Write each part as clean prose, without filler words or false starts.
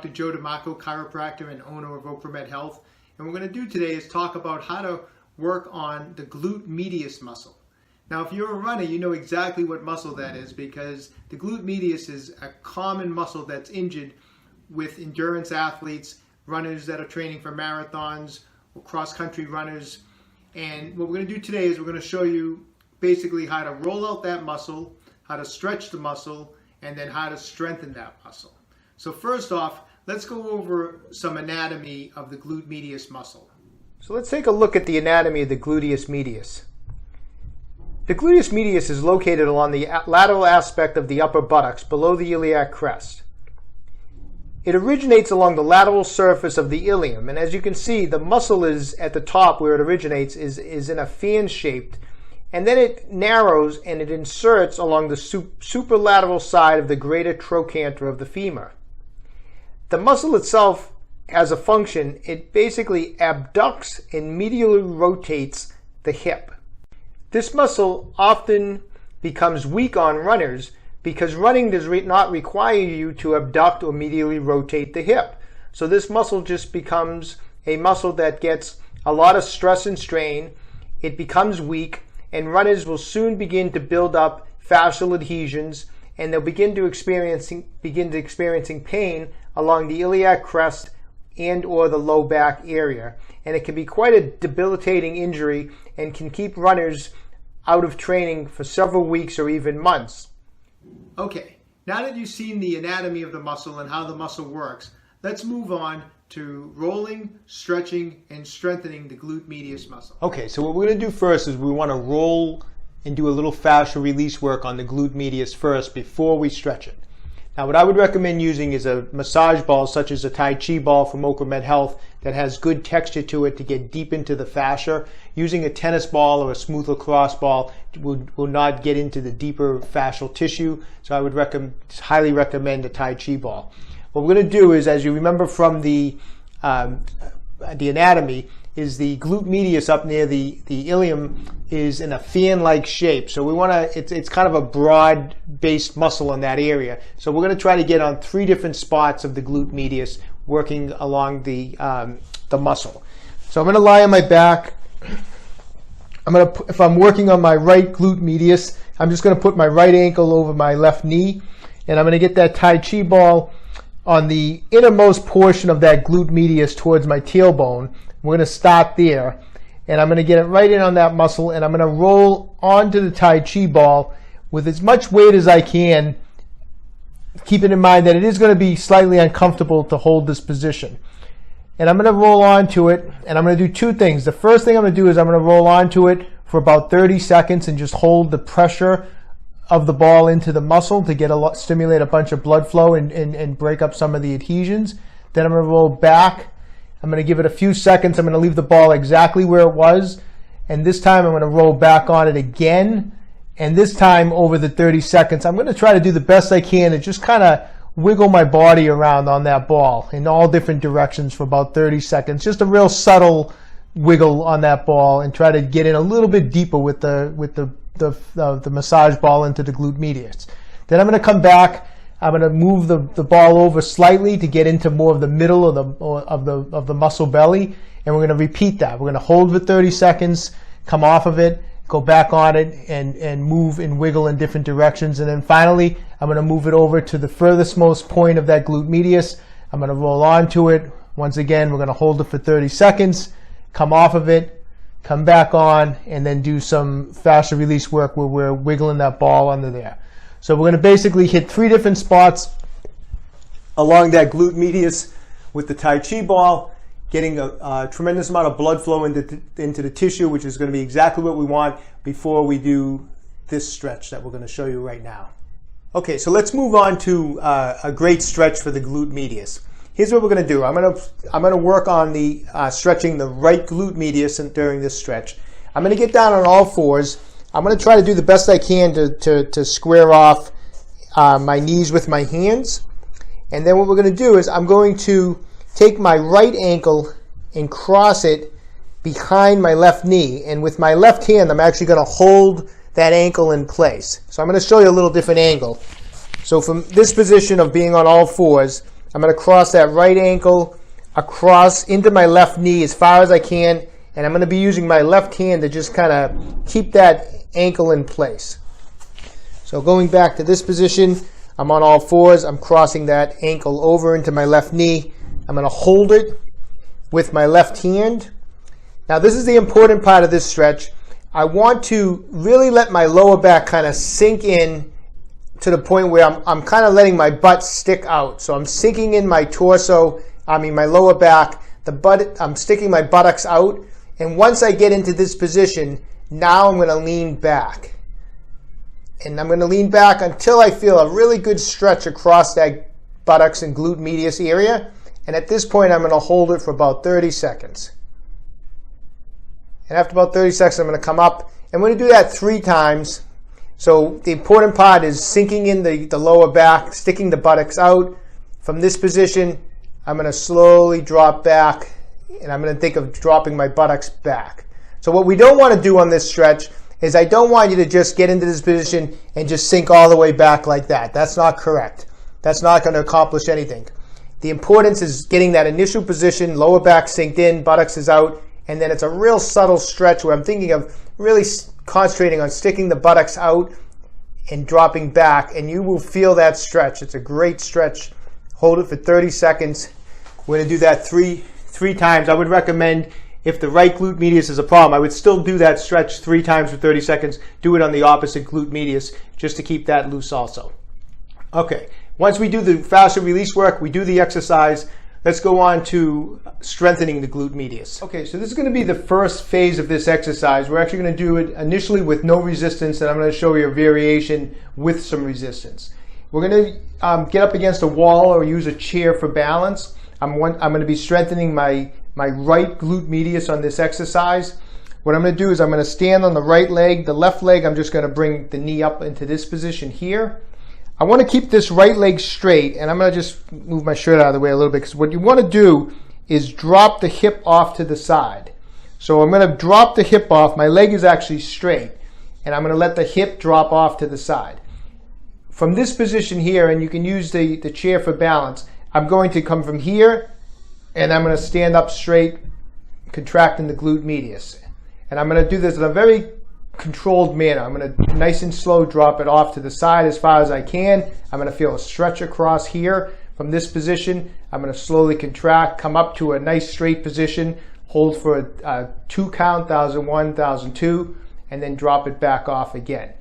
Dr. Joe DeMarco, chiropractor and owner of Ocramed Health. And what we're going to do today is talk about how to work on the glute medius muscle. Now, if you're a runner, you know exactly what muscle that is, because the glute medius is a common muscle that's injured with endurance athletes, runners that are training for marathons, or cross-country runners. And what we're going to do today is we're going to show you basically how to roll out that muscle, how to stretch the muscle, and then how to strengthen that muscle. So first off, let's go over some anatomy of the glute medius muscle. So let's take a look at the anatomy of the gluteus medius. The gluteus medius is located along the lateral aspect of the upper buttocks below the iliac crest. It originates along the lateral surface of the ilium, and as you can see, the muscle is at the top where it originates is in a fan shaped, and then it narrows and it inserts along the superlateral side of the greater trochanter of the femur. The muscle itself has a function. It basically abducts and medially rotates the hip. This muscle often becomes weak on runners because running does not require you to abduct or medially rotate the hip. So this muscle just becomes a muscle that gets a lot of stress and strain. It becomes weak, and runners will soon begin to build up fascial adhesions, and they'll begin experiencing pain along the iliac crest and or the low back area. And it can be quite a debilitating injury and can keep runners out of training for several weeks or even months. Okay, now that you've seen the anatomy of the muscle and how the muscle works, let's move on to rolling, stretching, and strengthening the glute medius muscle. Okay, so what we're going to do first is we want to roll and do a little fascial release work on the glute medius first before we stretch it. Now, what I would recommend using is a massage ball such as a Tai Chi ball from Ocramed Health that has good texture to it to get deep into the fascia. Using a tennis ball or a smooth lacrosse ball will not get into the deeper fascial tissue, so I would highly recommend a Tai Chi ball. What we're going to do is, as you remember from the anatomy, is the glute medius up near the ilium is in a fan-like shape. So we want to, it's kind of a broad-based muscle in that area. So we're going to try to get on 3 different spots of the glute medius working along the muscle. So I'm going to lie on my back. If I'm working on my right glute medius, I'm just going to put my right ankle over my left knee, and I'm going to get that Tai Chi ball on the innermost portion of that glute medius towards my tailbone. We're going to start there, and I'm going to get it right in on that muscle, and I'm going to roll onto the Tai Chi ball with as much weight as I can, keeping in mind that it is going to be slightly uncomfortable to hold this position. And I'm going to roll onto it, and I'm going to do 2 things. The first thing I'm going to do is I'm going to roll onto it for about 30 seconds and just hold the pressure of the ball into the muscle to stimulate a bunch of blood flow and break up some of the adhesions. Then I'm going to roll back. I'm going to give it a few seconds. I'm going to leave the ball exactly where it was. And this time I'm going to roll back on it again. And this time over the 30 seconds, I'm going to try to do the best I can and just kind of wiggle my body around on that ball in all different directions for about 30 seconds. Just a real subtle wiggle on that ball and try to get in a little bit deeper with the massage ball into the glute medius. Then I'm going to come back. I'm going to move the ball over slightly to get into more of the middle of the muscle belly, and we're going to repeat that. We're going to hold for 30 seconds, come off of it, go back on it, and move and wiggle in different directions. And then finally, I'm going to move it over to the furthest most point of that glute medius. I'm going to roll onto it. Once again, we're going to hold it for 30 seconds, come off of it, come back on, and then do some fascial release work where we're wiggling that ball under there. So we're going to basically hit 3 different spots along that glute medius with the Tai Chi ball, getting a tremendous amount of blood flow into the tissue, which is going to be exactly what we want before we do this stretch that we're going to show you right now. Okay, so let's move on to a great stretch for the glute medius. Here's what we're going to do. I'm going to work on the stretching the right glute medius during this stretch. I'm going to get down on all 4s. I'm going to try to do the best I can to square off my knees with my hands. And then what we're going to do is I'm going to take my right ankle and cross it behind my left knee. And with my left hand, I'm actually going to hold that ankle in place. So I'm going to show you a little different angle. So from this position of being on all 4s, I'm going to cross that right ankle across into my left knee as far as I can, and I'm going to be using my left hand to just kind of keep that ankle in place. So going back to this position, I'm on all fours. I'm crossing that ankle over into my left knee. I'm going to hold it with my left hand. Now this is the important part of this stretch. I want to really let my lower back kind of sink in to the point where I'm kind of letting my butt stick out. So I'm sinking in my torso, my lower back, I'm sticking my buttocks out. And once I get into this position, now I'm going to lean back. And I'm going to lean back until I feel a really good stretch across that buttocks and glute medius area. And at this point, I'm going to hold it for about 30 seconds. And after about 30 seconds, I'm going to come up. I'm going to do that 3 times. So the important part is sinking in the lower back, sticking the buttocks out. From this position, I'm going to slowly drop back, and I'm going to think of dropping my buttocks back. So what we don't want to do on this stretch is I don't want you to just get into this position and just sink all the way back like that. That's not correct. That's not going to accomplish anything. The importance is getting that initial position, lower back sinked in, buttocks is out, and then it's a real subtle stretch where I'm thinking of really concentrating on sticking the buttocks out and dropping back, and you will feel that stretch. It's a great stretch. Hold it for 30 seconds. We're going to do that three times. I would recommend, if the right glute medius is a problem, I would still do that stretch 3 times for 30 seconds. Do it on the opposite glute medius just to keep that loose also. Okay, once we do the fascial release work, we do the exercise. Let's go on to strengthening the glute medius. Okay, so this is going to be the first phase of this exercise. We're actually going to do it initially with no resistance, and I'm going to show you a variation with some resistance. We're going to get up against a wall or use a chair for balance. I'm going to be strengthening my right glute medius on this exercise. What I'm going to do is I'm going to stand on the right leg. The left leg, I'm just going to bring the knee up into this position here. I want to keep this right leg straight, and I'm going to just move my shirt out of the way a little bit, because what you want to do is drop the hip off to the side. So I'm going to drop the hip off. My leg is actually straight, and I'm going to let the hip drop off to the side. From this position here, and you can use the chair for balance, I'm going to come from here, and I'm going to stand up straight, contracting the glute medius. And I'm going to do this in a very controlled manner. I'm going to nice and slow drop it off to the side as far as I can. I'm going to feel a stretch across here. From this position, I'm going to slowly contract, come up to a nice straight position, hold for a 2 count, 1001, 1002, and then drop it back off again.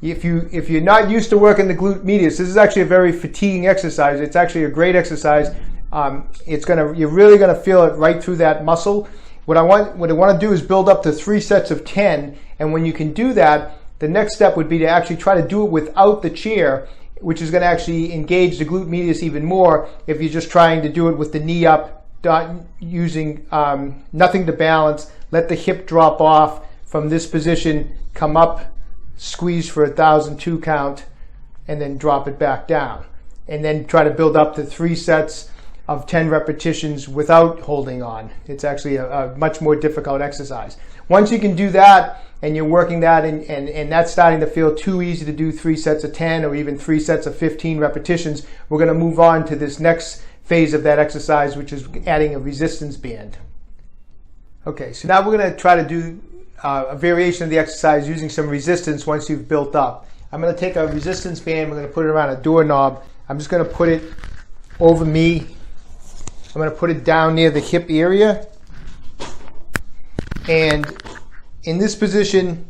If you're not used to working the glute medius, this is actually a very fatiguing exercise. It's actually a great exercise. You're really going to feel it right through that muscle. What I want to do is build up to 3 sets of 10, and when you can do that, the next step would be to actually try to do it without the chair, which is going to actually engage the glute medius even more if you're just trying to do it with the knee up, using nothing to balance. Let the hip drop off from this position, come up, squeeze for a 1002 count, and then drop it back down. And then try to build up to 3 sets of 10 repetitions without holding on. It's actually a much more difficult exercise. Once you can do that, and you're working that, and that's starting to feel too easy to do 3 sets of 10 or even 3 sets of 15 repetitions, we're going to move on to this next phase of that exercise, which is adding a resistance band. Okay, so now we're going to try to do a variation of the exercise using some resistance once you've built up. I'm going to take a resistance band, we're going to put it around a doorknob. I'm just going to put it over me. I'm going to put it down near the hip area. And in this position,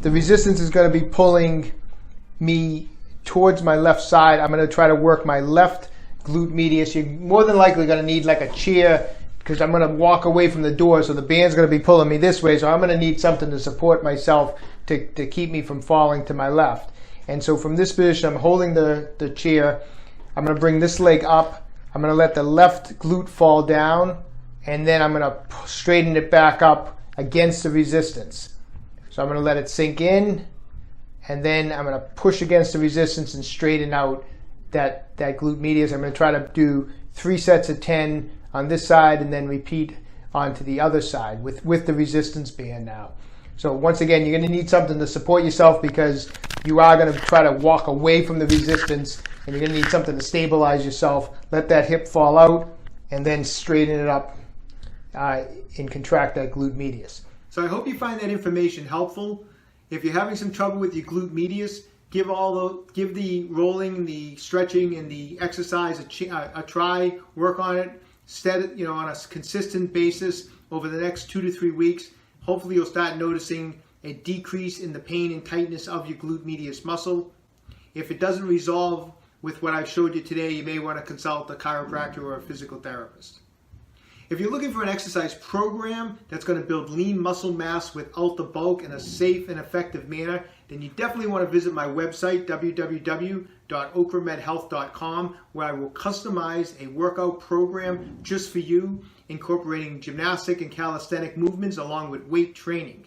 the resistance is going to be pulling me towards my left side. I'm going to try to work my left glute medius. You're more than likely going to need like a chair, because I'm going to walk away from the door, so the band's going to be pulling me this way, so I'm going to need something to support myself to keep me from falling to my left. And so from this position, I'm holding the chair. I'm going to bring this leg up. I'm going to let the left glute fall down, and then I'm going to straighten it back up against the resistance. So I'm going to let it sink in, and then I'm going to push against the resistance and straighten out that glute medius. I'm going to try to do 3 sets of 10 on this side, and then repeat onto the other side with the resistance band now. So once again, you're going to need something to support yourself, because you are going to try to walk away from the resistance, and you're going to need something to stabilize yourself. Let that hip fall out, and then straighten it up and contract that glute medius. So I hope you find that information helpful. If you're having some trouble with your glute medius, give the rolling, the stretching, and the exercise a try. Work on it, on a consistent basis over the next 2 to 3 weeks. Hopefully you'll start noticing a decrease in the pain and tightness of your glute medius muscle. If it doesn't resolve with what I've showed you today, you may want to consult a chiropractor or a physical therapist. If you're looking for an exercise program that's going to build lean muscle mass without the bulk in a safe and effective manner, then you definitely want to visit my website, www.ocramedhealth.com, where I will customize a workout program just for you, incorporating gymnastic and calisthenic movements along with weight training.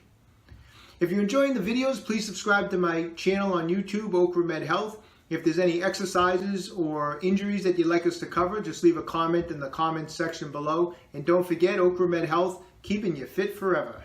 If you're enjoying the videos, please subscribe to my channel on YouTube, Ocramed Health. If there's any exercises or injuries that you'd like us to cover, just leave a comment in the comments section below. And don't forget, Ocramed Health, keeping you fit forever.